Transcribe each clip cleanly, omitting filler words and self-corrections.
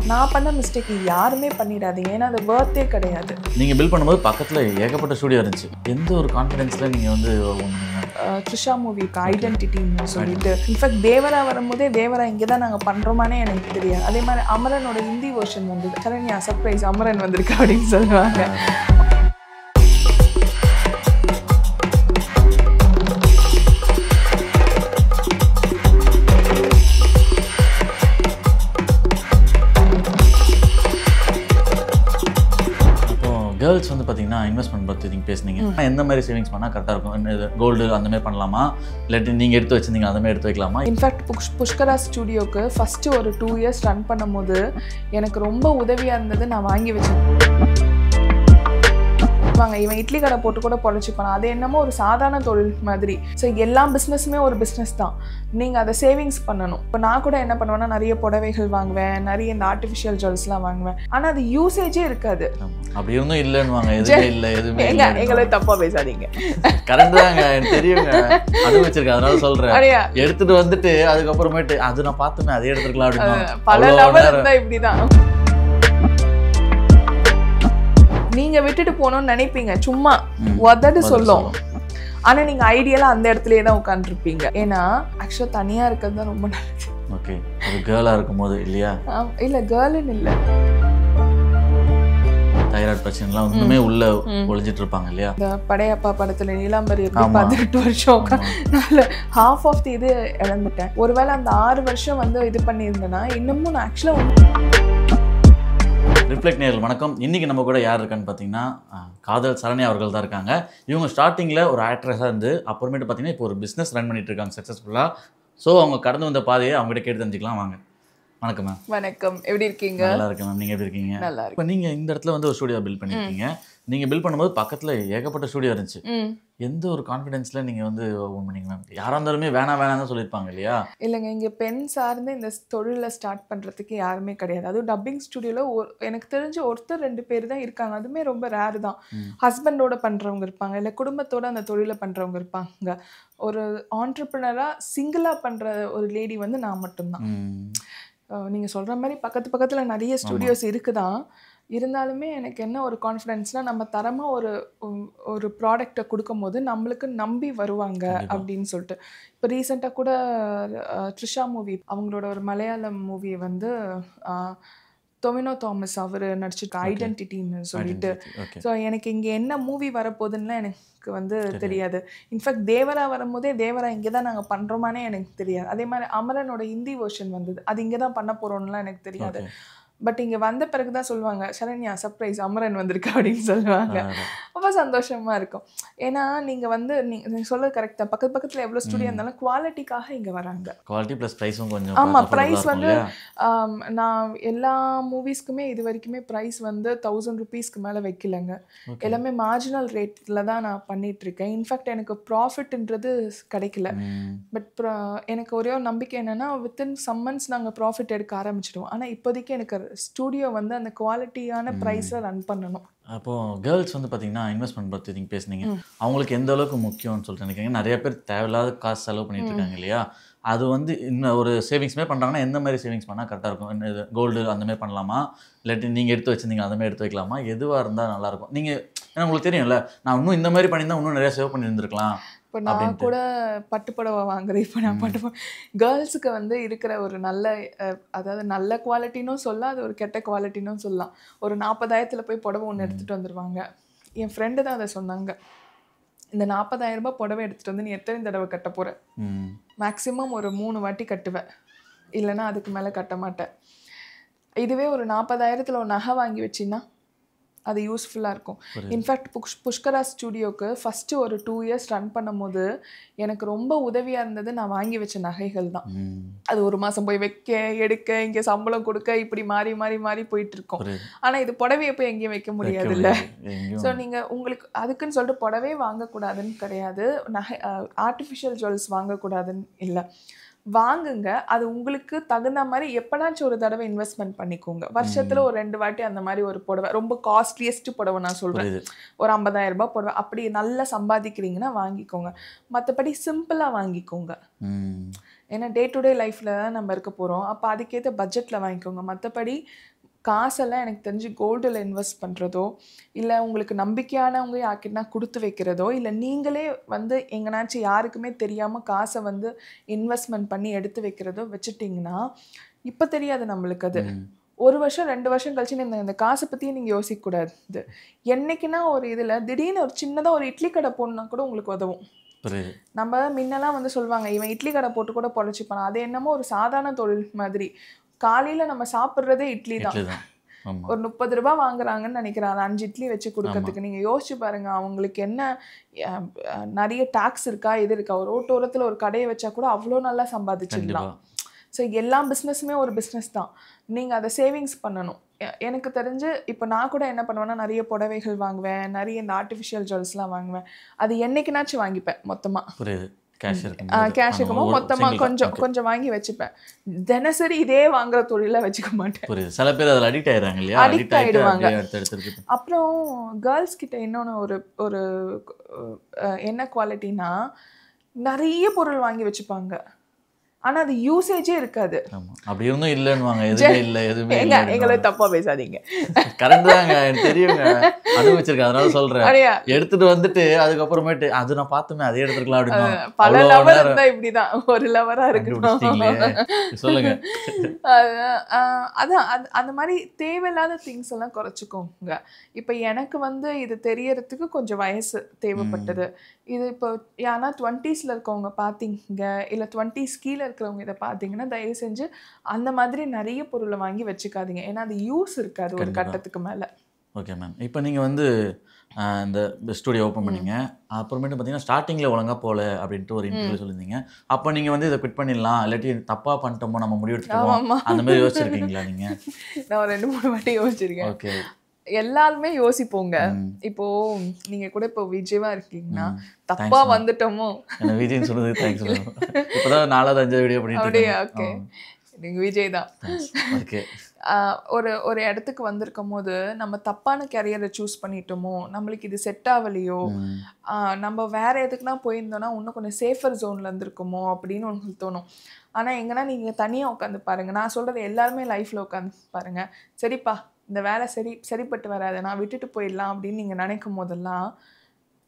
நான் பண்ண மிஸ்டேக் யாருமே பண்ணிடாதீங்க. ஏன்னா அது வர்த்தே கிடையாது. நீங்கள் பில் பண்ணும்போது பக்கத்தில் ஏகப்பட்ட ஸ்டூடியோ இருந்துச்சு. எந்த ஒரு கான்ஃபிடென்ஸில் நீங்கள் வந்து த்ரிஷா மூவிக்கு ஐடென்டிட்டின்னு சொல்லிட்டு இன்ஃபேக்ட் தேவரா வரும்போதே தேவரா இங்கே தான் நாங்கள் பண்ணுறோமானே எனக்கு தெரியாது. அதே மாதிரி அமரனோட ஹிந்தி வெர்ஷன் வந்தது. சரண்யா சர்ப்ரைஸ் அமரன் வந்திருக்கு அப்படின்னு சொல்லுவாங்க. கேர்ள்ஸ் வந்து பார்த்தீங்கன்னா இன்வெஸ்ட்மெண்ட் பற்றி நீங்கள் பேசுனீங்க. எந்த மாதிரி சேவிங்ஸ் பண்ணால் கரெக்டாக இருக்கும்? கோல்டு அந்த மாதிரி பண்ணலாமா, இல்லாட்டி நீங்கள் எடுத்து வச்சுருந்தீங்க அந்த மாதிரி எடுத்து வைக்கலாமா? இன்ஃபேக்ட் புஷ்கரா ஸ்டுடியோக்கு ஃபஸ்ட்டு ஒரு 2 years ரன் பண்ணும்போது எனக்கு ரொம்ப உதவியாக இருந்தது. நான் வாங்கி வச்சேன். இவன் இட்லி கடை போட்டு கூட பொழைச்சிப்பான். அது என்னமோ ஒரு சாதாரண தொழில் மாதிரி. ஸோ எல்லா பிஸ்னஸுமே ஒரு பிஸ்னஸ் தான். நீங்கள் அதை சேவிங்ஸ் பண்ணணும். இப்போ நான் கூட என்ன பண்ணுவேன்னா நிறைய புடவைகள் வாங்குவேன், நிறைய இந்த ஆர்டிஃபிஷியல் ஜுவல்ஸ்லாம் வாங்குவேன். ஆனால் அது யூசேஜே இருக்காது. அப்படி இருந்தும் இல்லைன்னு வாங்க, எதுவுமே இல்லை, எதுவுமே எங்களை தப்பாக பேசாதீங்க. கரெக்ட் தாங்க, எனக்கு தெரியுங்க, அனுபவிச்சிருக்கேன், அதனால சொல்கிறேன். எடுத்துட்டு வந்துட்டு அதுக்கப்புறமேட்டு அது நான் பார்த்துமே அதே எடுத்துக்கலாம் அப்படின்னு பல நபர் இருந்தால் இப்படி தான். நீங்க விட்டுட்டு போகணும்னு நினைப்பீங்க, சும்மா உதடு சொல்லும். ஆனா நீங்க ஐடியலா அந்த இடத்துலயே தான் உட்காந்துருப்பீங்க. ஏன்னா ஆக்சுவலா தனியா இருக்கிறது தான் ரொம்ப நல்லது. ஓகே, ஒரு கேர்ளா இருக்கும்போது இல்லையா? இல்ல கேர்ள்னு இல்ல, தைராய்டு பிரச்சனைலாம் ஒண்ணுமே உள்ள ஒளிஞ்சிட்டு இருப்பாங்க இல்லையா? இந்த படையப்பா படத்துல நீலாம்பரி 18 வருஷம் ஹாஃப் ஆஃப் தி இது இழந்துட்டேன். ஒருவேளை அந்த 6 வருஷம் வந்து இது பண்ணியிருந்தேன்னா இன்னமும் நான் ஆக்சுவலா ரிஃப்ளெக்ட் நேயர்கள் வணக்கம். இன்றைக்கி நம்ம கூட யார் இருக்கான்னு பார்த்தீங்கன்னா காதல் சரண்யா அவர்கள் தான் இருக்காங்க. இவங்க ஸ்டார்டிங்கில் ஒரு ஆக்ட்ரஸாக இருந்து அப்புறமேட்டு பார்த்தீங்கன்னா இப்போ ஒரு பிஸ்னஸ் ரன் பண்ணிட்டு இருக்காங்க சக்ஸஸ்ஃபுல்லாக. ஸோ அவங்க கடந்து வந்த பாதையை அவங்ககிட்ட கேட்டு தெரிஞ்சுக்கலாம் வாங்க. வணக்கம் மேம். வணக்கம், எப்படி இருக்கீங்க? நல்லா இருக்கேன் மேம், நீங்கள் எப்படி இருக்கீங்க? நல்லா இருக்கு. இப்போ நீங்கள் இந்த இடத்துல வந்து ஒரு ஸ்டூடியோ பில்ட் பண்ணியிருக்கீங்க. நீங்கள் பில்ட் பண்ணும்போது பக்கத்தில் ஏகப்பட்ட ஸ்டூடியோ இருந்துச்சு. எந்த ஒரு கான்ஃபிடென்ஸில் நீங்கள் வந்து ஓன் பண்ணீங்க மேம்? யாராக இருந்தாலுமே வேணாம் தான் சொல்லியிருப்பாங்க இல்லையா? இல்லைங்க, இங்கே பெண் சார்ந்து இந்த தொழிலில் ஸ்டார்ட் பண்ணுறதுக்கு யாருமே கிடையாது. அதுவும் டப்பிங் ஸ்டுடியோவில் எனக்கு தெரிஞ்ச ஒருத்தர் 2 பேர் தான் இருக்காங்க. அதுவுமே ரொம்ப ரேர் தான். ஹஸ்பண்டோட பண்ணுறவங்க இருப்பாங்க, இல்லை குடும்பத்தோடு அந்த தொழிலை பண்ணுறவங்க இருப்பாங்க. ஒரு ஆண்டர்ப்ரனராக சிங்கிளாக பண்ணுற ஒரு லேடி வந்து நான் மட்டும்தான். நீங்கள் சொல்கிற மாதிரி பக்கத்தில் நிறைய ஸ்டுடியோஸ் இருக்குதான். இருந்தாலுமே எனக்கு என்ன ஒரு கான்ஃபிடென்ஸ்னால் நம்ம தரமாக ஒரு ப்ராடக்டை கொடுக்கும் போது நம்மளுக்கு நம்பி வருவாங்க அப்படின்னு சொல்லிட்டு. இப்போ ரீசெண்டாக கூட த்ரிஷா மூவி, அவங்களோட ஒரு மலையாளம் மூவி வந்து டொவினோ தாமஸ் அவர் நடிச்சிருக்க ஐடென்டிட்டின்னு சொல்லிட்டு. ஸோ எனக்கு இங்கே என்ன மூவி வரப்போகுதுன்னா எனக்கு வந்து தெரியாது. இன்ஃபேக்ட் தேவரா வரும்போதே தேவரா இங்கே தான் நாங்கள் பண்ணுறோமானே எனக்கு தெரியாது. அதே மாதிரி அமரனோட ஹிந்தி வெர்ஷன் வந்தது. அது இங்கே தான் பண்ண போகிறோம்லாம் எனக்கு தெரியாது. பட் இங்கே வந்த பிறகு தான் சொல்லுவாங்க, சரண்யா சர்ப்ரைஸ் அமரன் வந்திருக்கு அப்படின்னு சொல்லுவாங்க. ரொம்ப சந்தோஷமாக இருக்கும். ஏன்னா நீங்கள் வந்து நீங்கள் சொல்கிறது கரெக்டாக, பக்கத்தில் எவ்வளோ ஸ்டுடியோ இருந்தாலும் குவாலிட்டிக்காக இங்கே வராங்க. குவாலிட்டி ப்ளஸ் ப்ரைஸும் கொஞ்சம். ஆமாம், ப்ரைஸ் வந்து நான் எல்லா மூவிஸ்க்குமே இது வரைக்குமே ப்ரைஸ் வந்து 1000 rupeesக்கு மேலே வைக்கலைங்க. எல்லாமே மார்ஜினல் ரேட்டில் தான் நான் பண்ணிகிட்ருக்கேன். இன்ஃபேக்ட் எனக்கு ப்ராஃபிட்ன்றது கிடைக்கல. பட் எனக்கு ஒரே ஒரு நம்பிக்கை என்னென்னா வித்தின் சம் மந்த்ஸ் நாங்கள் ப்ராஃபிட் எடுக்க ஆரம்பிச்சிடுவோம். ஆனால் இப்போதைக்கு எனக்கு ஸ்டூடியோ வந்து அந்த குவாலிட்டியான ப்ரைஸில் ரன் பண்ணணும். அப்போது கேர்ள்ஸ் வந்து பார்த்தீங்கன்னா இன்வெஸ்ட்மெண்ட் பற்றி நீங்கள் பேசுனீங்க. அவங்களுக்கு எந்த அளவுக்கு முக்கியம்னு சொல்லிட்டு நினைக்கிறீங்க? நிறைய பேர் தேவையில்லாத காசு செலவு பண்ணிட்டு இருக்காங்க இல்லையா? அது வந்து இன்னும் ஒரு சேவிங்ஸ்மே பண்ணுறாங்கன்னா எந்த மாதிரி சேவிங்ஸ் பண்ணால் கரெக்டாக இருக்கும்? கோல்டு அந்த மாதிரி பண்ணலாமா, இல்லாட்டி நீங்கள் எடுத்து வச்சுருந்தீங்க அந்த மாதிரி எடுத்து வைக்கலாமா? எதுவாக இருந்தால் நல்லாயிருக்கும்? நீங்கள் ஏன்னா உங்களுக்கு தெரியும்ல, நான் இன்னும் இந்த மாதிரி பண்ணியிருந்தால் இன்னும் நிறையா சேவ் பண்ணியிருந்துருக்கலாம். இப்போ நான் கூட பட்டுப்புடவை வாங்குறேன். இப்போ நான் கேர்ள்ஸுக்கு வந்து இருக்கிற ஒரு நல்ல, அதாவது நல்ல குவாலிட்டினும் சொல்லலாம், அது ஒரு கெட்ட குவாலிட்டினும் சொல்லலாம். ஒரு 40,000 போய் புடவை ஒன்று எடுத்துகிட்டு வந்துடுவாங்க. என் ஃப்ரெண்டு தான் அதை சொன்னாங்க. இந்த 40,000 ரூபாய் புடவை எடுத்துகிட்டு வந்து நீ எத்தனை தடவை கட்ட போகிற? மேக்ஸிமம் ஒரு 3 வாட்டி கட்டுவேன், இல்லைன்னா அதுக்கு மேலே கட்ட மாட்டேன். இதுவே ஒரு 40,000 ஒரு நகை வாங்கி வச்சின்னா அது யூஸ்ஃபுல்லாக இருக்கும். இன்ஃபேக்ட் புஷ்கரா ஸ்டுடியோக்கு ஃபஸ்ட்டு ஒரு 2 years ரன் பண்ணும்போது எனக்கு ரொம்ப உதவியாக இருந்தது நான் வாங்கி வச்ச நகைகள் தான். அது ஒரு மாதம் போய் வைக்க எடுக்க, இங்கே சம்பளம் கொடுக்க, இப்படி மாறி மாறி மாறி போயிட்டுருக்கோம். ஆனால் இது புடவையை போய் எங்கேயும் வைக்க முடியாது இல்லை. ஸோ நீங்கள் உங்களுக்கு அதுக்குன்னு சொல்லிட்டு புடவே வாங்கக்கூடாதுன்னு கிடையாது, நகை ஆர்டிஃபிஷியல் ஜுவல்ஸ் வாங்கக்கூடாதுன்னு இல்லை. வாங்குங்க, அது உங்களுக்கு தகுந்த மாதிரி எப்பனாச்சும் ஒரு தடவை இன்வெஸ்ட்மெண்ட் பண்ணிக்கோங்க. வருஷத்துல ஒரு 2 வாட்டி அந்த மாதிரி ஒரு புடவை, ரொம்ப காஸ்ட்லியஸ்ட் புடவை நான் சொல்றேன், ஒரு 50,000 ரூபாய் புடவை அப்படி நல்லா சம்பாதிக்கிறீங்கன்னா வாங்கிக்கோங்க. மற்றபடி சிம்பிளா வாங்கிக்கோங்க. ஏன்னா டே டு டே லைஃப்பில் தான் நம்ம இருக்க போகிறோம். அப்போ அதுக்கேற்ற பட்ஜெட்டில் வாங்கிக்கோங்க. மற்றபடி காசெல்லாம் எனக்கு தெரிஞ்சு கோல்டில் இன்வெஸ்ட் பண்ணுறதோ, இல்லை உங்களுக்கு நம்பிக்கையானவங்க யார்கிட்டனா கொடுத்து வைக்கிறதோ, இல்லை நீங்களே வந்து எங்கேனாச்சும் யாருக்குமே தெரியாமல் காசை வந்து இன்வெஸ்ட்மெண்ட் பண்ணி எடுத்து வைக்கிறதோ வச்சுட்டிங்கன்னா, இப்போ தெரியாது நம்மளுக்கு அது. 1 வருஷம் 2 வருஷம் கழிச்சு இந்த காசை பற்றியே நீங்கள் யோசிக்கக்கூடாது. என்னைக்குன்னா ஒரு இதில் திடீர்னு ஒரு சின்னதாக ஒரு இட்லி கடை போடணுன்னா கூட உங்களுக்கு உதவும். நம்ம முன்னெல்லாம் வந்து சொல்லுவாங்க, இவன் இட்லி கடை போட்டு கூட பொழைச்சிப்பான். அது என்னமோ ஒரு சாதாரண தொழில் மாதிரி. காலையில் நம்ம சாப்பிட்றதே இட்லி தான். ஒரு 30 ரூபாய் வாங்குறாங்கன்னு நினைக்கிறேன் அது 5 இட்லி வச்சு கொடுக்கறதுக்கு. நீங்கள் யோசிச்சு பாருங்க, அவங்களுக்கு என்ன நிறைய டாக்ஸ் இருக்கா, இது இருக்கா. ஒரு ரோட்டோரத்தில் ஒரு கடையை வச்சா கூட அவ்வளோ நல்லா சம்பாதிச்சிடலாம். ஸோ எல்லா பிஸ்னஸுமே ஒரு பிஸ்னஸ் தான். நீங்கள் அதை சேவிங்ஸ் பண்ணணும். எனக்கு தெரிஞ்சு இப்போ நான் கூட என்ன பண்ணுவேன்னா, நிறைய புடவைகள் வாங்குவேன், நிறைய இந்த ஆர்டிஃபிஷியல் ஜுவல்ஸ்லாம் வாங்குவேன். அது என்னைக்குனாச்சும் வாங்கிப்பேன் மொத்தமாக. கேஷ் இருக்கும்போது மொத்தமாக கொஞ்சம் கொஞ்சம் வாங்கி வச்சுப்பேன். தினசரி இதே வாங்குற தொழில வச்சுக்க மாட்டேன். சில பேர் அதில் அடிக்ட் ஆயிடுறாங்க இல்லையா? அடிக்ட் ஆயிடுவாங்க. அப்புறம் கேர்ள்ஸ் கிட்ட இன்னொன்று ஒரு என்ன குவாலிட்டினா, நிறைய பொருள் வாங்கி வச்சுப்பாங்க, ஆனா அது யூசேஜே இருக்காது. அப்படி இருந்தும் இல்லன்னுவாங்க. எதுவுமே இல்ல, எதுவுமே இல்ல. எங்களை தப்பா பேசாதீங்க. கரெக்ட் தாங்க, எனக்கு தெரியுங்க, அனுபவிச்சிருக்கேன், அதனால சொல்றேன். எடுத்துட்டு வந்துட்டு அதுக்கப்புறமேட்டு அது நான் பார்த்துமே அதே எடுத்துக்கலாம் அப்படின்னு. பல லவர் இருந்தா இப்படிதான், ஒரு லவரா இருக்கு. சொல்லுங்க. அதான் அந்த மாதிரி தேவையில்லாத திங்ஸ் எல்லாம் குறைச்சிக்கோங்க. இப்ப எனக்கு வந்து இது தெரியறதுக்கு கொஞ்சம் வயசு தேவைப்பட்டது. இது இப்போ யாரா 20ஸ்ல இருக்கவங்க பார்த்தீங்க, இல்லை 20s கீழே இருக்கிறவங்க இதை பார்த்தீங்கன்னா, தயவு செஞ்சு அந்த மாதிரி நிறைய பொருளை வாங்கி வச்சுக்காதீங்க. ஏன்னா அது யூஸ் இருக்காது ஒரு கட்டத்துக்கு மேலே. Okay ma'am. இப்போ நீங்கள் வந்து இந்த ஸ்டூடியோ ஓப்பன் பண்ணீங்க, அப்புறமேட்டு பார்த்தீங்கன்னா ஸ்டார்டிங்கில் ஒழுங்காக போகல அப்படின்ட்டு ஒரு இன்டர்வியூ சொல்லியிருந்தீங்க. அப்போ நீங்கள் வந்து இதை குவிட் பண்ணிடலாம், இல்லாட்டி தப்பாக பண்ணிட்டோமோ, நம்ம முடிவு எடுத்துக்கோம், அந்த மாதிரி யோசிச்சிருக்கீங்களா நீங்கள்? நான் 2-3 வாட்டி யோசிச்சிருக்கேன். ஓகே. எல்லாருமே யோசிப்போங்க. இப்போ நீங்க கூட இப்போ விஜயவா இருக்கீங்கன்னா, தப்பா வந்துட்டோமோ. விஜய்னு சொல்றது தேங்க்ஸ். இப்போதான் 4வது 5வது வீடியோ பண்ணிட்டு அப்படியே. ஓகே, நீங்க விஜய் தான். ஓகே. ஒரு இடத்துக்கு வந்திருக்கும் போது நம்ம தப்பான கேரியரை சூஸ் பண்ணிட்டோமோ, நம்மளுக்கு இது செட் ஆகலையோ, நம்ம வேற எதுக்குன்னா போயிருந்தோம்னா இன்னும் கொஞ்சம் சேஃபர் ஜோன்ல இருந்திருக்குமோ அப்படின்னு உங்களுக்கு தோணும். ஆனால் எங்கன்னா நீங்கள் தனியாக உட்காந்து பாருங்கள். நான் சொல்கிறது எல்லாருமே லைஃப்பில் உட்காந்து பாருங்கள். சரிப்பா, இந்த வேலை சரிப்பட்டு வராது, நான் விட்டுட்டு போயிடலாம் அப்படின்னு நீங்கள் நினைக்கும் போதெல்லாம்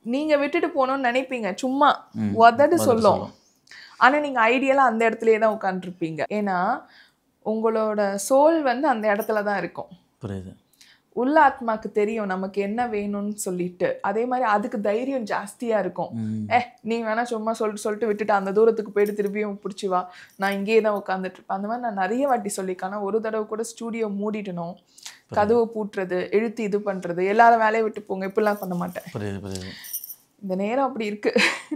நீங்கள் விட்டுட்டு போகணும்னு நினைப்பீங்க, சும்மா உதடு சொல்லும். ஆனால் நீங்கள் ஐடியலாக அந்த இடத்துலையே தான் உட்காந்துருப்பீங்க. ஏன்னா உங்களோட சோல் வந்து அந்த இடத்துல தான் இருக்கும். புரியுது. உள்ள ஆத்மாக்கு தெரியும் நமக்கு என்ன வேணும்னு சொல்லிட்டு. அதே மாதிரி அதுக்கு தைரியம் ஜாஸ்தியாக இருக்கும். நீ வேணா சும்மா சொல்லிட்டு விட்டுட்டு அந்த தூரத்துக்கு போயிட்டு திருப்பியும் பிடிச்சி வா, நான் இங்கேயே தான் உட்காந்துட்டு இருப்பேன். அந்த மாதிரி நான் நிறைய வாட்டி சொல்லியிருக்கேன். ஆனால் ஒரு தடவை கூட ஸ்டூடியோ மூடிடணும், கதவை பூட்டுறது, இழுத்து இது பண்ணுறது, எல்லாரும் வேலையை விட்டு போங்க, இப்படிலாம் பண்ண மாட்டேன். இந்த நேரம் அப்படி இருக்கு.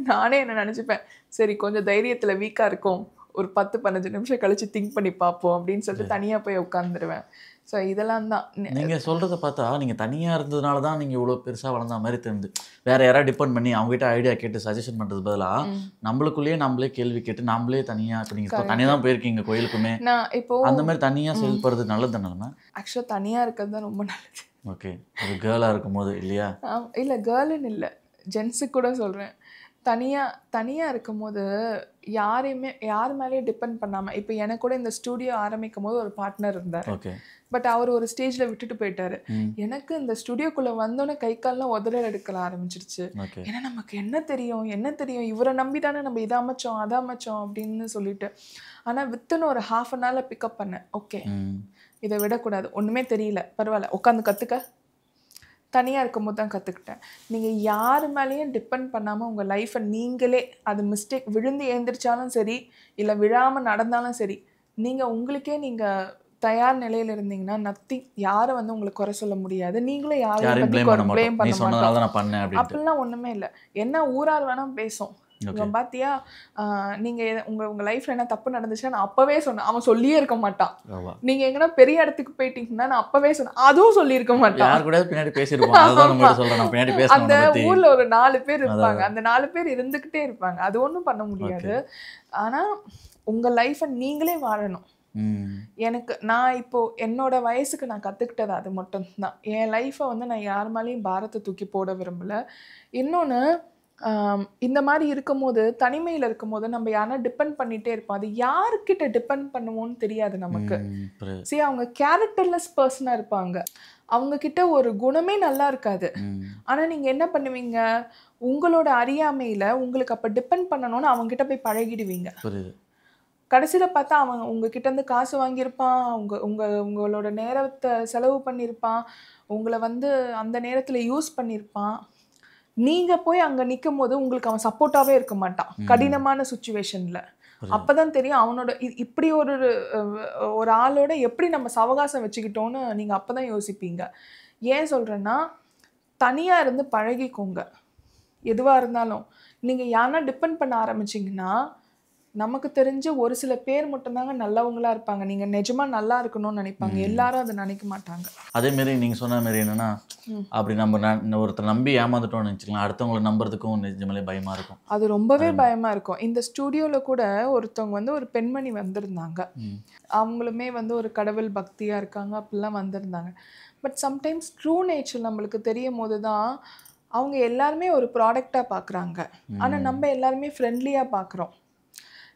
நானே என்ன நினச்சிப்பேன், சரி கொஞ்சம் தைரியத்தில் வீக்காக இருக்கும், ஒரு 10-15 நிமிஷம் கழிச்சு திங்க் பண்ணி பார்ப்போம் அப்படின்னு சொல்லிட்டு தனியாக போய் உட்காந்துருவேன். ஸோ இதெல்லாம் தான் நீங்கள் சொல்கிறத பார்த்தா, நீங்கள் தனியாக இருந்ததுனால தான் நீங்கள் இவ்வளோ பெருசாக வளர்ந்த மாதிரி தெரியுது. வேறு யாராவது டிபெண்ட் பண்ணி அவங்ககிட்ட ஐடியா கேட்டு சஜஷன் பண்ணுறது பதிலாக நம்மளுக்குள்ளேயே நம்மளே கேள்வி கேட்டு நம்மளே தனியாக, இப்போ நீங்கள் தனியாக தான் போயிருக்கீங்க கோயிலுக்குமே, நான் இப்போ அந்த மாதிரி தனியாக செயல்படுறது நல்லது தானே? ஆக்சுவலாக தனியாக இருக்கிறது தான் ரொம்ப நல்லது. ஓகே, அது கேர்ளாக இருக்கும் போது இல்லையா? இல்லை, கேர்ளுன்னு இல்லை, ஜென்ஸுக்கு கூட சொல்கிறேன். தனியாக இருக்கும் போது யார் மேலேயும் டிபெண்ட் பண்ணாமல், இப்போ எனக்கு கூட இந்த ஸ்டூடியோ ஆரம்பிக்கும் போது ஒரு பார்ட்னர் இருந்தார். ஓகே. பட் அவர் ஒரு ஸ்டேஜில் விட்டுட்டு போயிட்டாரு. எனக்கு இந்த ஸ்டுடியோக்குள்ளே வந்தோன்னே கை கால்லாம் உதறல் எடுக்கல ஆரம்பிச்சிருச்சு. ஏன்னா நமக்கு என்ன தெரியும், இவரை நம்பி தானே நம்ம இதை அமைச்சோம் அதை அமைச்சோம் அப்படின்னு சொல்லிட்டு. ஆனால் வித்துன்னு ஒரு ½ அன் ஹவரில் பிக்கப் பண்ணேன். ஓகே, இதை விடக்கூடாது, ஒன்றுமே தெரியல, பரவாயில்ல, உட்காந்து கற்றுக்க. தனியாக இருக்கும் போது தான் கற்றுக்கிட்டேன். நீங்கள் யார் மேலேயும் டிபெண்ட் பண்ணாமல் உங்கள் லைஃப்பை நீங்களே, அது மிஸ்டேக் விழுந்து எழுந்திரிச்சாலும் சரி, இல்லை விழாமல் நடந்தாலும் சரி, நீங்கள் உங்களுக்கே நீங்கள் தயார் நிலையில் இருந்தீங்கன்னா நத்திங், யாரும் வந்து உங்களுக்கு குறை சொல்ல முடியாது. நீங்களும் யாரையும் ப்ளேம் பண்ண மாட்டோம். அப்படிலாம் ஒன்றுமே இல்லை. என்ன ஊரார் வேணால் பேசும், பாத்தியா நீங்கள் உங்கள் லைஃப்பில் என்ன தப்பு நடந்துச்சுன்னா நான் அப்போவே சொன்னேன், அவன் சொல்லியே இருக்க மாட்டான். நீங்கள் எங்கன்னா பெரிய இடத்துக்கு போயிட்டீங்கன்னா நான் அப்போவே சொன்னேன், அதுவும் சொல்லியிருக்க மாட்டான். அந்த ஊரில் ஒரு 4 பேர் இருப்பாங்க, அந்த 4 பேர் இருந்துக்கிட்டே இருப்பாங்க, அது ஒன்றும் பண்ண முடியாது. ஆனால் உங்கள் லைஃப்பை நீங்களே வாழணும். நான் இப்போ என்னோட வயசுக்கு நான் கற்றுக்கிட்டது அது மட்டும்தான். என் லைஃப்பை வந்து நான் யார் மேலேயும் பாரத்தை தூக்கி போட விரும்பலை. இன்னொன்று, இந்த மாதிரி இருக்கும்போது தனிமையில் இருக்கும்போது நம்ம யாரா டிபெண்ட் பண்ணிட்டே இருப்போம். அது யாருக்கிட்ட டிபெண்ட் பண்ணுவோம்னு தெரியாது நமக்கு. சரி, அவங்க கேரக்டர்லெஸ் பர்சனாக இருப்பாங்க. அவங்க கிட்ட ஒரு குணமே நல்லா இருக்காது. ஆனால் நீங்கள் என்ன பண்ணுவீங்க, உங்களோட அறியாமையில் உங்களுக்கு அப்போ டிபெண்ட் பண்ணணும்னு அவங்க கிட்ட போய் பழகிடுவீங்க. கடைசியில் பார்த்தா அவன் உங்ககிட்டேருந்து காசு வாங்கியிருப்பான், உங்களோட நேரத்தை செலவு பண்ணியிருப்பான், உங்களை வந்து அந்த நேரத்தில் யூஸ் பண்ணியிருப்பான். நீங்கள் போய் அங்கே நிற்கும் போது உங்களுக்கு அவன் சப்போர்ட்டாகவே இருக்க மாட்டான் கடினமான சுச்சுவேஷனில். அப்போ தான் தெரியும் அவனோட இப்படி ஒரு ஆளோட எப்படி நம்ம சவகாசம் வச்சுக்கிட்டோன்னு நீங்கள் அப்போ தான் யோசிப்பீங்க. ஏன் சொல்கிறேன்னா, தனியாக இருந்து பழகிக்கோங்க. எதுவாக இருந்தாலும் நீங்கள் யாரா டிபெண்ட் பண்ண ஆரம்பிச்சிங்கன்னா, நமக்கு தெரிஞ்சு ஒரு சில பேர் மட்டும்தாங்க நல்லவங்களா இருப்பாங்க. நீங்க நிஜமா நல்லா இருக்கணும்னு நினைப்பாங்க. எல்லாரும் அதை நினைக்க மாட்டாங்க. அதே மாதிரி நீங்க சொன்ன மாதிரி என்னன்னா, அப்படி நம்ம ஒருத்தர் நம்பி ஏமாந்துட்டோம்னு நினைச்சுக்கலாம், அடுத்தவங்களை நம்புறதுக்கும் நிஜமாலே பயமா இருக்கும். அது ரொம்பவே பயமா இருக்கும். இந்த ஸ்டூடியோல கூட ஒருத்தவங்க வந்து ஒரு பெண்மணி வந்திருந்தாங்க. அவங்களுமே வந்து ஒரு கடவுள் பக்தியா இருக்காங்க, அப்படிலாம் வந்திருந்தாங்க. பட் சம்டைம்ஸ் ட்ரூ நேச்சர் நம்மளுக்கு தெரியும் போது தான் அவங்க எல்லாருமே ஒரு ப்ராடக்டா பார்க்குறாங்க. ஆனால் நம்ம எல்லாருமே ஃப்ரெண்ட்லியாக பார்க்குறோம்.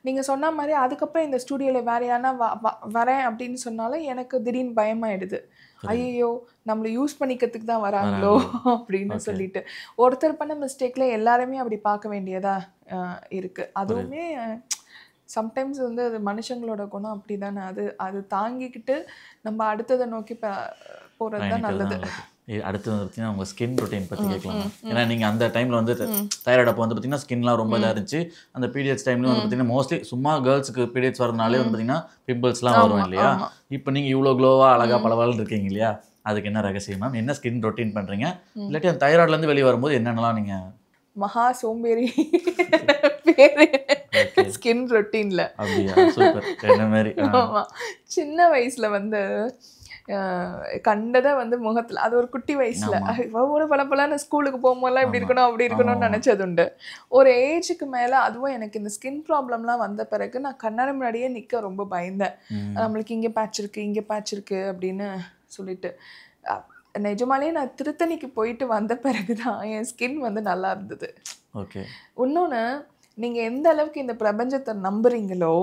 நீங்கள் சொன்ன மாதிரி அதுக்கப்புறம் இந்த ஸ்டூடியோவில் வேறு யாரா வரேன் அப்படின்னு சொன்னாலும் எனக்கு திடீர்னு பயமாயிடுது. ஐயோ, நம்மளை யூஸ் பண்ணிக்கிறதுக்கு தான் வராங்களோ அப்படின்னு சொல்லிட்டு ஒருத்தர் பண்ண மிஸ்டேக்ல எல்லாருமே அப்படி பார்க்க வேண்டியதா இருக்குது. அதுவுமே சம்டைம்ஸ் வந்து அது மனுஷங்களோட குணம் அப்படி தானே. அது தாங்கிக்கிட்டு நம்ம அடுத்ததை நோக்கி போகிறது தான் நல்லது. அடுத்து வந்து பார்த்தீங்கன்னா உங்கள் ஸ்கின் ரொட்டீன் பற்றி கேட்கலாம். ஏன்னா நீங்கள் அந்த டைமில் வந்து தைராய்டு அப்போ வந்து பார்த்தீங்கன்னா ஸ்கின்லாம் ரொம்ப இதாக இருந்துச்சு. அந்த பீரியட்ஸ் டைம்லேயும் வந்து பார்த்தீங்கன்னா மோஸ்ட்லி சும்மா கேர்ள்ஸுக்கு பீரியட்ஸ் வரதுனாலே வந்து பார்த்தீங்கன்னா பிம்பிள்ஸ்லாம் வரும் இல்லையா? இப்போ நீங்கள் இவ்வளோ க்ளோவாக அழகாக பலவாள் இருக்கீங்க இல்லையா? அதுக்கு என்ன ரகசியம் மேம்? என்ன ஸ்கின் ரொட்டீன் பண்ணுறீங்க? இல்லாட்டி அந்த தைராய்டுலேருந்து வெளியே வரும்போது என்னென்னலாம் நீங்கள் மகா சோம்பேறி பேரு ஸ்கின் ரொட்டீனில் அப்படியா? சூப்பர். என்ன மாதிரி? சின்ன வயசில் வந்து கண்டதை வந்து முகத்தில், அது ஒரு குட்டி வயசில் ஒவ்வொரு பலப்பலான ஸ்கூலுக்கு போகும்போதெல்லாம் இப்படி இருக்கணும் அப்படி இருக்கணும்னு நினச்சது உண்டு. ஒரு ஏஜுக்கு மேலே அதுவும் எனக்கு இந்த ஸ்கின் ப்ராப்ளம்லாம் வந்த பிறகு நான் கண்ணாடி முன்னாடியே நிற்க ரொம்ப பயந்தேன். நம்மளுக்கு இங்கே பேட்ச் இருக்குது இங்கே பேட்ச் இருக்குது அப்படின்னு சொல்லிட்டு. நிஜமாலே நான் திருத்தணிக்கு போயிட்டு வந்த பிறகு தான் என் ஸ்கின் வந்து நல்லா இருந்தது. ஓகே. இன்னொன்று, நீங்கள் எந்த அளவுக்கு இந்த பிரபஞ்சத்தை நம்புறீங்களோ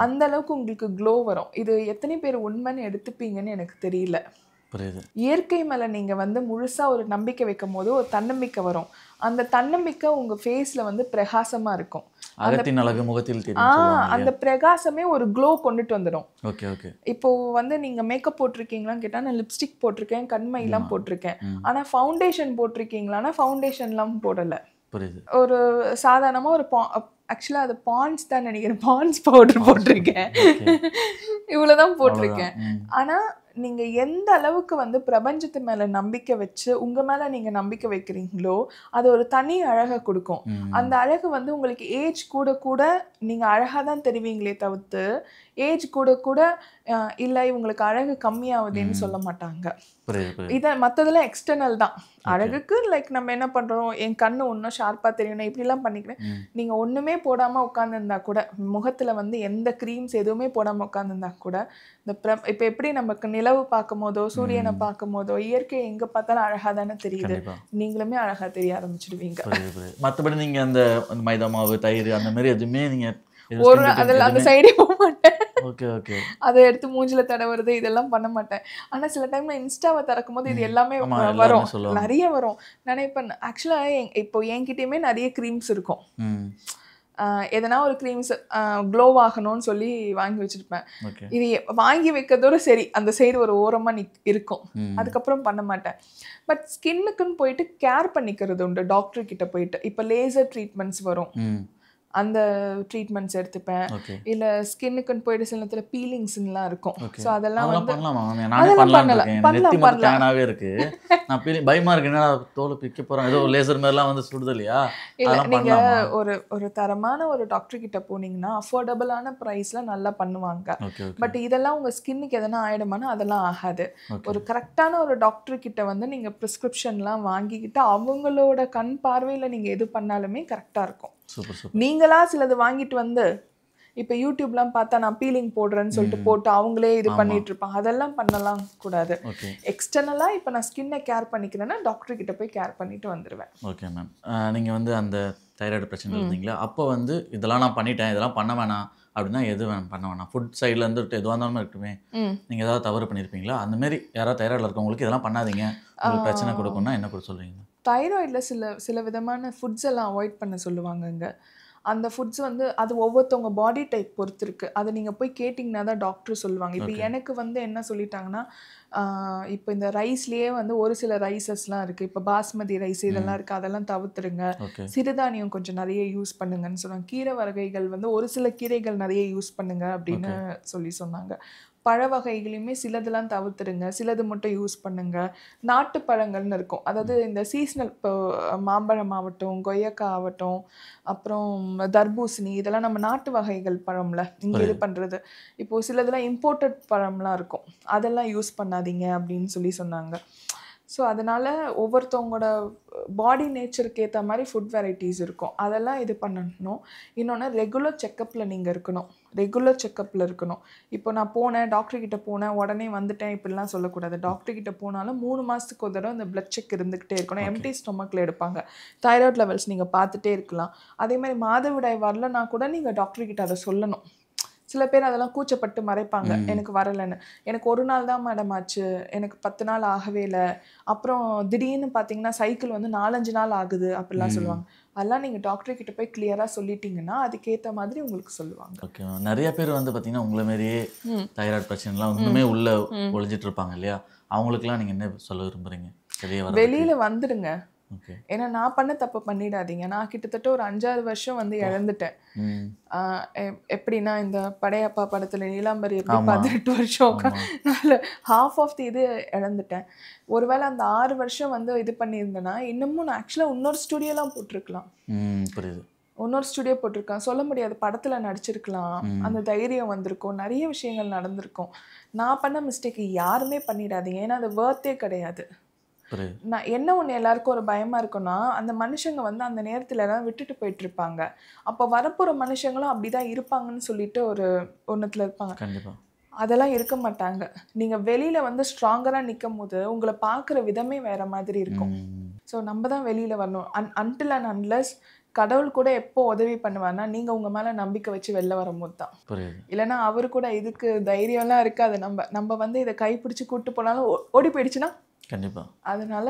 அந்த அளவுக்கு உங்களுக்கு க்ளோ வரும். இது எத்தனை பேர் உண்மைன்னு எடுத்துப்பீங்கன்னு எனக்கு தெரியல. இயற்கை மேலே நீங்கள் வந்து முழுசாக ஒரு நம்பிக்கை வைக்கும் போது ஒரு தன்னம்பிக்கை வரும். அந்த தன்னம்பிக்கை உங்கள் ஃபேஸில் வந்து பிரகாசமாக இருக்கும். அகத்தின் அழகு முகத்தில் தெரியும். அந்த பிரகாசமே ஒரு க்ளோ கொண்டுட்டு வந்துடும். Okay okay. இப்போ வந்து நீங்கள் மேக்கப் போட்டிருக்கீங்களான்னு கேட்டால் நான் லிப்ஸ்டிக் போட்டிருக்கேன், கண்மையெல்லாம் போட்டிருக்கேன். ஆனால் ஃபவுண்டேஷன் போட்டிருக்கீங்களான்னா ஃபவுண்டேஷன்லாம் போடலை. ஒரு சாதாரணமாக ஒரு ஆக்சுவலாக அது பாண்ட்ஸ் தான் நினைக்கிறேன், பாண்ட்ஸ் பவுடர் போட்டிருக்கேன், இவ்வளோதான் போட்டிருக்கேன். ஆனால் நீங்கள் எந்த அளவுக்கு வந்து பிரபஞ்சத்து மேலே நம்பிக்கை வச்சு உங்கள் மேலே நீங்கள் நம்பிக்கை வைக்கிறீங்களோ அது ஒரு தனி அழகை கொடுக்கும். அந்த அழகு வந்து உங்களுக்கு ஏஜ் கூட கூட நீங்கள் அழகாக தான் தெரிவிங்களே தவிர்த்து ஏஜ் கூட கூட இல்லை இவங்களுக்கு அழகு கம்மியாகுதுன்னு சொல்ல மாட்டாங்க. இதை மற்றதெல்லாம் எக்ஸ்டர்னல் தான். அழகுக்கு லைக் நம்ம என்ன பண்ணுறோம், என் கண்ணு ஒன்றும் ஷார்ப்பாக தெரியணும் இப்படிலாம் பண்ணிக்கிறேன். நீங்கள் ஒன்றுமே போடாமல் உட்காந்துருந்தா கூட, முகத்தில் வந்து எந்த க்ரீம்ஸ் எதுவுமே போடாமல் உட்காந்துருந்தா கூட இந்த இப்போ எப்படி நமக்கு நிலவு பார்க்கும் போதோ சூரியனை பார்க்கும் போதோ இயற்கை எங்கே பார்த்தாலும் அழகாக தானே தெரியுது. நீங்களுமே அழகாக தெரிய ஆரம்பிச்சிடுவீங்க. மற்றபடி நீங்கள் அந்த மைதா மாவு தயிர் அந்த மாதிரி எதுவுமே நீங்கள் ஒரு அதில் அந்த சைடே போக மாட்டேன். Okay okay. அதை எடுத்து மூஞ்சில தடவுறது இதெல்லாம் பண்ண மாட்டேன். ஆனால் சில டைம்ல இன்ஸ்டாவை திறக்கும் போது இது எல்லாமே வரும், நிறைய வரும். நினைப்பேன் ஆக்சுவலாக இப்போ என்கிட்டயுமே நிறைய க்ரீம்ஸ் இருக்கும். எதனா ஒரு க்ரீம்ஸ் க்ளோ ஆகணும்னு சொல்லி வாங்கி வச்சுருப்பேன். இது வாங்கி வைக்கிறதோட சரி அந்த சைடு ஒரு ஓரமாக இருக்கும், அதுக்கப்புறம் பண்ண மாட்டேன். பட் ஸ்கின்னுக்குன்னு போயிட்டு கேர் பண்ணிக்கிறது உண்டு டாக்டர் கிட்ட போயிட்டு. இப்போ லேசர் ட்ரீட்மெண்ட்ஸ் வரும், அந்த ட்ரீட்மெண்ட்ஸ் எடுத்துப்பேன். இல்லை ஸ்கின்னுக்குன்னு போயிட்டு சில நேரத்தில் பீலிங்ஸ்லாம் இருக்கும். ஸோ அதெல்லாம் வந்து பண்ணலாம் இருக்கு. நான் பயமா இருக்கு, என்ன தோலை பிக்க போறேன், ஏதோ லேசர் மாதிரிலாம் வந்து சுடுது இல்லையா? இல்லை நீங்கள் ஒரு தரமான ஒரு டாக்டர் கிட்ட போனீங்கன்னா அஃபோர்டபுளான ப்ரைஸ்ல நல்லா பண்ணுவாங்க. பட் இதெல்லாம் உங்க ஸ்கின்னுக்கு எதனா ஆயிடுமானா அதெல்லாம் ஆகாது. ஒரு கரெக்டான ஒரு டாக்டர் கிட்ட வந்து நீங்க ப்ரிஸ்கிரிப்ஷன்லாம் வாங்கிக்கிட்டு அவங்களோட கண் பார்வையில் நீங்க எது பண்ணாலுமே கரெக்டாக இருக்கும். நீங்களா சிலது வாங்கிட்டு வந்து இப்போ யூடியூப்லாம் பார்த்தா நான் பீலிங் போடுறேன்னு சொல்லிட்டு போட்டு அவங்களே இது பண்ணிட்டு இருப்பாங்க. அதெல்லாம் பண்ணலாம் கூடாது. ஓகே எக்ஸ்டர்னலாக இப்போ நான் ஸ்கின்னை கேர் பண்ணிக்கிறேன்னா டாக்டர் கிட்ட போய் கேர் பண்ணிட்டு வந்துடுவேன். Okay ma'am. நீங்கள் வந்து அந்த தைராய்டு பிரச்சனை இருந்தீங்களா, அப்போ வந்து இதெல்லாம் நான் பண்ணிட்டேன், இதெல்லாம் பண்ண வேணாம் அப்படின்னா எது பண்ண வேணாம்? ஃபுட் சைட்லேருந்து எதுவாக இருந்தாலும் இருக்கட்டுமே, நீங்கள் ஏதாவது தவறு பண்ணியிருப்பீங்களா? அந்தமாரி யாராவது தைராய்டில் இருக்கவங்களுக்கு இதெல்லாம் பண்ணாதீங்க, உங்களுக்கு பிரச்சனை கொடுக்கும்னா என்ன கூட சொல்லுவீங்க? தைராய்டில் சில விதமான ஃபுட்ஸ் எல்லாம் அவாய்ட் பண்ண சொல்லுவாங்கங்க. அந்த ஃபுட்ஸ் வந்து அது ஒவ்வொருத்தவங்க பாடி டைப் பொறுத்து இருக்குது. அதை நீங்கள் போய் கேட்டிங்கன்னா தான் டாக்டர் சொல்லுவாங்க. இப்போ எனக்கு வந்து என்ன சொல்லிட்டாங்கன்னா, இப்போ இந்த ரைஸ்லேயே வந்து ஒரு சில ரைஸஸ்லாம் இருக்குது. இப்போ பாஸ்மதி ரைஸ் இதெல்லாம் இருக்குது, அதெல்லாம் தவிர்த்துருங்க. சிறுதானியம் கொஞ்சம் நிறைய யூஸ் பண்ணுங்கன்னு சொன்னாங்க. கீரை வகைகள் வந்து ஒரு சில கீரைகள் நிறைய யூஸ் பண்ணுங்க அப்படின்னு சொன்னாங்க. பழ வகைகளையுமே சிலதெல்லாம் தவிர்த்துடுங்க, சிலது மட்டும் யூஸ் பண்ணுங்க. நாட்டு பழங்கள்னு இருக்கும், அதாவது இந்த சீசனல், இப்போ மாம்பழம் ஆகட்டும், கொய்யாக்காய் ஆகட்டும், அப்புறம் தர்பூசணி, இதெல்லாம் நம்ம நாட்டு வகைகள் பழம்ல இங்கே இது பண்ணுறது. இப்போது சிலதெல்லாம் இம்போர்ட்டட் பழம்லாம் இருக்கும், அதெல்லாம் யூஸ் பண்ணாதீங்க அப்படின்னு சொன்னாங்க. ஸோ அதனால் ஒவ்வொருத்தவங்களோட பாடி நேச்சருக்கு ஏற்ற மாதிரி ஃபுட் வெரைட்டிஸ் இருக்கும், அதெல்லாம் இது பண்ணணும். இன்னொன்று ரெகுலர் செக்கப்பில் நீங்கள் இருக்கணும், ரெகுலர் செக்கப்பில் இருக்கணும். இப்போ நான் போனேன், டாக்டர்கிட்ட போனேன், உடனே வந்துட்டேன் இப்படிலாம் சொல்லக்கூடாது. டாக்டர்கிட்ட போனாலும் 3 மாதத்துக்கு ஒரு தடவை இந்த பிளட் செக் இருந்துக்கிட்டே இருக்கணும். எம்டி ஸ்டொமக்கில் எடுப்பாங்க, தைராய்டு லெவல்ஸ் நீங்கள் பார்த்துட்டே இருக்கலாம். அதேமாதிரி மாதவிடாய் வரலன்னா கூட நீங்கள் டாக்டர்கிட்ட அதை சொல்லணும். சில பேர் அதெல்லாம் கூச்சப்பட்டு மறைப்பாங்க, எனக்கு வரலைன்னு. எனக்கு 1 நாள் தான் மேடம் ஆச்சு, எனக்கு 10 நாள் ஆகவே இல்லை, அப்புறம் திடீர்னு பார்த்தீங்கன்னா சைக்கிள் வந்து 4-5 நாள் ஆகுது அப்படிலாம் சொல்லுவாங்க. அதெல்லாம் நீங்கள் டாக்டர்கிட்ட போய் கிளியராக சொல்லிட்டீங்கன்னா அதுக்கேற்ற மாதிரி உங்களுக்கு சொல்லுவாங்க. ஓகே. நிறைய பேர் வந்து பார்த்தீங்கன்னா உங்களை மாரியே தைராய்டு பிரச்சனைலாம் இன்னுமே உள்ளே ஒழிஞ்சிட்டு இருப்பாங்க இல்லையா, அவங்களுக்குலாம் நீங்கள் என்ன சொல்ல விரும்புகிறீங்க? வெளியில் வந்துடுங்க. ஏன்னா நான் பண்ண தப்பு பண்ணிடாதீங்க. நான் கிட்டத்தட்ட ஒரு 5-6 வருஷம் வந்து இழந்துட்டேன். எப்படின்னா இந்த படையப்பா படத்துல நீலாம்பரி எப்படி 18 வருஷம் ஹாஃப் ஆஃப் தி இது இழந்துட்டேன். ஒருவேளை அந்த 6 வருஷம் வந்து இது பண்ணியிருந்தேன்னா இன்னமும் நான் ஆக்சுவலாக இன்னொரு ஸ்டுடியோலாம் போட்டிருக்கலாம். இன்னொரு ஸ்டுடியோ போட்டிருக்கேன், சொல்ல முடியாது, படத்துல நடிச்சிருக்கலாம், அந்த தைரியம் வந்திருக்கும், நிறைய விஷயங்கள் நடந்திருக்கும். நான் பண்ண மிஸ்டேக் யாருமே பண்ணிடாதீங்க, ஏன்னா அது வர்த்தே கிடையாது. நான் என்ன ஒன்று எல்லாருக்கும் ஒரு பயமா இருக்குன்னா, அந்த மனுஷங்க வந்து அந்த நேரத்தில் எல்லாம் விட்டுட்டு போயிட்டு இருப்பாங்க. அப்போ வரப்போகிற மனுஷங்களும் அப்படிதான் இருப்பாங்கன்னு சொல்லிட்டு ஒரு ஒன்றத்தில் இருப்பாங்க. அதெல்லாம் இருக்க மாட்டாங்க. நீங்கள் வெளியில் வந்து ஸ்ட்ராங்கராக நிற்கும் போது உங்களை பார்க்குற விதமே வேற மாதிரி இருக்கும். ஸோ நம்ம தான் வெளியில் வரணும். அன்டில் அண்ட் அன்லெஸ் கடவுள் கூட எப்போ உதவி பண்ணுவார்னா நீங்கள் உங்கள் மேலே நம்பிக்கை வச்சு வெளில வரும்போது தான். இல்லைன்னா அவர் கூட இதுக்கு தைரியம்லாம் இருக்காது. நம்ம வந்து இதை கைப்பிடிச்சு கூப்பிட்டு போனாலும் ஓடி போயிடுச்சுன்னா கண்டிப்பாக. அதனால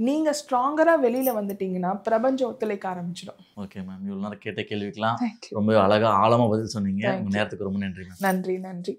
நீங்கள் ஸ்ட்ராங்கராக வெளியில் வந்துட்டீங்கன்னா பிரபஞ்சம் ஒத்துழைக்க ஆரம்பிச்சிடும். ஓகே மேம், இவ்வளோ நேரம் கேட்ட கேள்விக்கெல்லாம் ரொம்ப அழகாக ஆழமாக பதில் சொன்னீங்க. உங்கள் நேரத்துக்கு ரொம்ப நன்றி மேம். நன்றி.